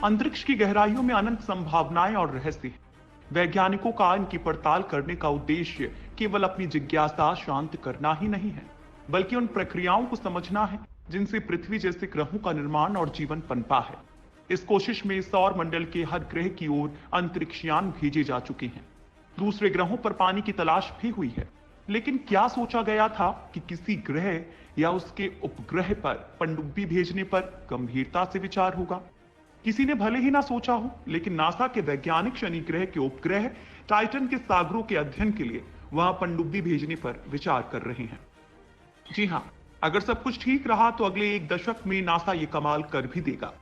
अंतरिक्ष की गहराइयों में अनंत संभावनाएं और रहस्य हैं। वैज्ञानिकों का इनकी पड़ताल करने का उद्देश्य केवल अपनी जिज्ञासा शांत करना ही नहीं है, बल्कि उन प्रक्रियाओं को समझना है जिनसे पृथ्वी जैसे ग्रहों का निर्माण और जीवन पनपा है। इस कोशिश में सौर मंडल के हर ग्रह की ओर अंतरिक्षयान भेजे जा चुके हैं। दूसरे ग्रहों पर पानी की तलाश भी हुई है, लेकिन क्या सोचा गया था कि किसी ग्रह या उसके उपग्रह पर पनडुब्बी भेजने पर गंभीरता से विचार होगा? किसी ने भले ही ना सोचा हो, लेकिन नासा के वैज्ञानिक शनि ग्रह के उपग्रह टाइटन के सागरों के अध्ययन के लिए वहां पनडुब्बी भेजने पर विचार कर रहे हैं। जी हाँ, अगर सब कुछ ठीक रहा तो अगले एक दशक में नासा ये कमाल कर भी देगा।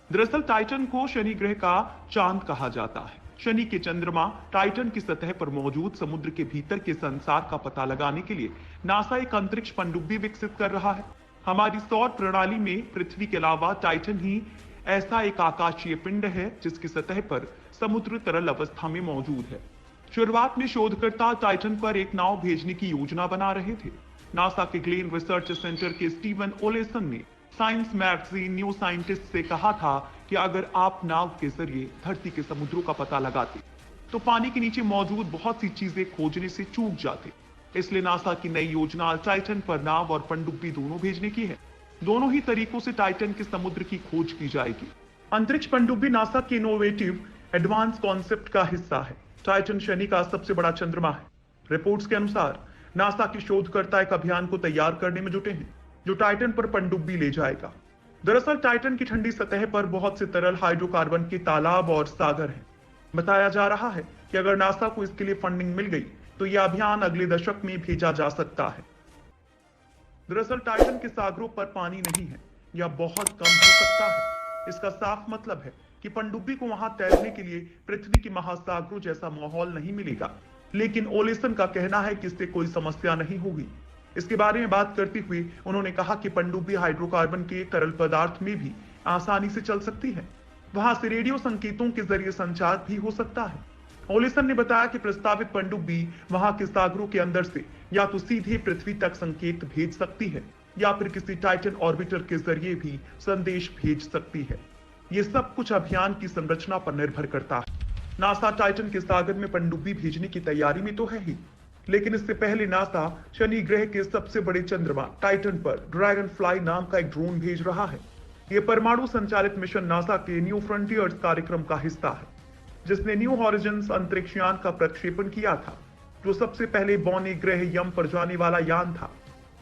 दरअसल टाइटन को शनि ग्रह का चांद कहा जाता है। शनि के चंद्रमा टाइटन की सतह पर मौजूद समुद्र के भीतर के संसार का पता लगाने के लिए नासा एक अंतरिक्ष पनडुब्बी विकसित कर रहा है। हमारी सौर प्रणाली में पृथ्वी के अलावा टाइटन ही ऐसा एक आकाशीय पिंड है जिसकी सतह पर समुद्र तरल अवस्था में मौजूद है। शुरुआत में शोधकर्ता टाइटन पर एक नाव भेजने की योजना बना रहे थे। नासा के ग्लेन रिसर्च सेंटर के स्टीवन ओलेसन ने साइंस मैगजीन न्यू साइंटिस्ट से कहा था कि अगर आप नाव के जरिए धरती के समुद्रों का पता लगाते तो पानी के नीचे मौजूद बहुत सी चीजें खोजने से चूक जाते। इसलिए नासा की नई योजना टाइटन पर नाव और पनडुब्बी दोनों भेजने की है। दोनों ही तरीकों से टाइटन के समुद्र की खोज की जाएगी। अंतरिक्ष पनडुब्बी नासा के इनोवेटिव एडवांस कॉन्सेप्ट का हिस्सा है। टाइटन शनि का सबसे बड़ा चंद्रमा है। रिपोर्ट्स के अनुसार नासा के शोधकर्ता एक अभियान को तैयार करने में जुटे हैं जो टाइटन पर पनडुब्बी ले जाएगा। दरअसल टाइटन की ठंडी सतह पर बहुत से तरल हाइड्रोकार्बन के तालाब और सागर हैं। बताया जा रहा है कि अगर नासा को इसके लिए फंडिंग मिल गई तो यह अभियान अगले दशक में भेजा जा सकता है। दरअसल टाइटन के सागरों पर पानी नहीं है या बहुत कम हो सकता है। इसका साफ मतलब है कि पनडुब्बी को वहां तैरने के लिए पृथ्वी के महासागरों जैसा माहौल नहीं मिलेगा। लेकिन ओलेसन का कहना है कि इससे कोई समस्या नहीं होगी। इसके बारे में बात करते हुए उन्होंने कहा कि पनडुब्बी हाइड्रोकार्बन के तरल पदार्थ में भी आसानी से चल सकती है। वहां से रेडियो संकेतों के जरिए संचार भी हो सकता है। ओलेसन ने बताया कि प्रस्तावित पनडुब्बी वहां के सागरों के अंदर से या तो सीधे पृथ्वी तक संकेत भेज सकती है या फिर किसी टाइटन ऑर्बिटर के जरिए भी संदेश भेज सकती है। ये सब कुछ अभियान की संरचना पर निर्भर करता है। नासा टाइटन के सागर में पनडुब्बी भेजने की तैयारी में तो है ही, लेकिन इससे पहले नासा शनि ग्रह के सबसे बड़े चंद्रमा टाइटन पर ड्रैगन फ्लाई नाम का एक ड्रोन भेज रहा है। यह परमाणु संचालित मिशन नासा के न्यू फ्रंटियर्स कार्यक्रम का हिस्सा है, जिसने न्यू हॉरिजन्स अंतरिक्षयान का प्रक्षेपण किया था, जो सबसे पहले बौने ग्रह यम पर जाने वाला यान था।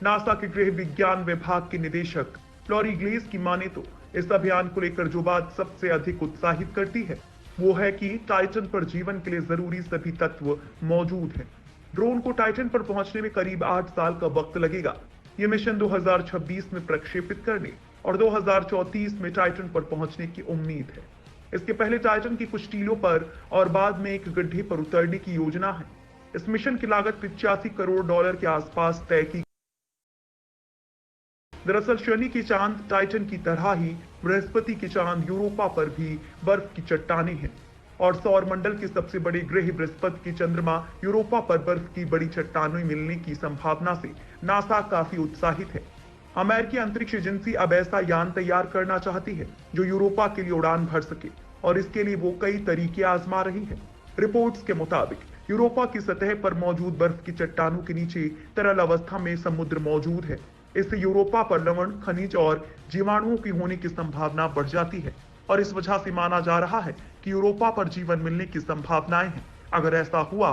नासा के गृह विज्ञान विभाग के निदेशक लॉरी ग्लेस की माने तो इस अभियान को लेकर जो बात सबसे अधिक उत्साहित करती है वो है कि टाइटन पर जीवन के लिए जरूरी सभी तत्व मौजूद हैं। ड्रोन को टाइटन पर पहुंचने में करीब 8 साल का वक्त लगेगा। यह मिशन 2026 में प्रक्षेपित करने और 2034 में टाइटन पर पहुंचने की उम्मीद है। इसके पहले टाइटन की कुछ टीलों पर और बाद में एक गड्ढे पर उतरने की योजना है। इस मिशन की लागत 85 करोड़ डॉलर के आसपास तय की। दरअसल शनि की चांद टाइटन की तरह ही बृहस्पति की चांद यूरोपा पर भी बर्फ की चट्टानें हैं और सौर मंडल के सबसे बड़े ग्रह बृहस्पति की चंद्रमा यूरोपा पर बर्फ की बड़ी चट्टानें मिलने की संभावना से नासा काफी उत्साहित है। अमेरिकी अंतरिक्ष एजेंसी अब ऐसा यान तैयार करना चाहती है जो यूरोपा के लिए उड़ान भर सके और इसके लिए वो कई तरीके आजमा रही है। रिपोर्ट्स के मुताबिक यूरोपा की सतह पर मौजूद बर्फ की चट्टानों के नीचे तरल अवस्था में समुद्र मौजूद है। इससे यूरोपा पर लवण, खनिज और जीवाणुओं की होने की संभावना बढ़ जाती है और इस वजह से माना जा रहा है कि यूरोपा पर जीवन मिलने की संभावनाएं हैं। अगर ऐसा हुआ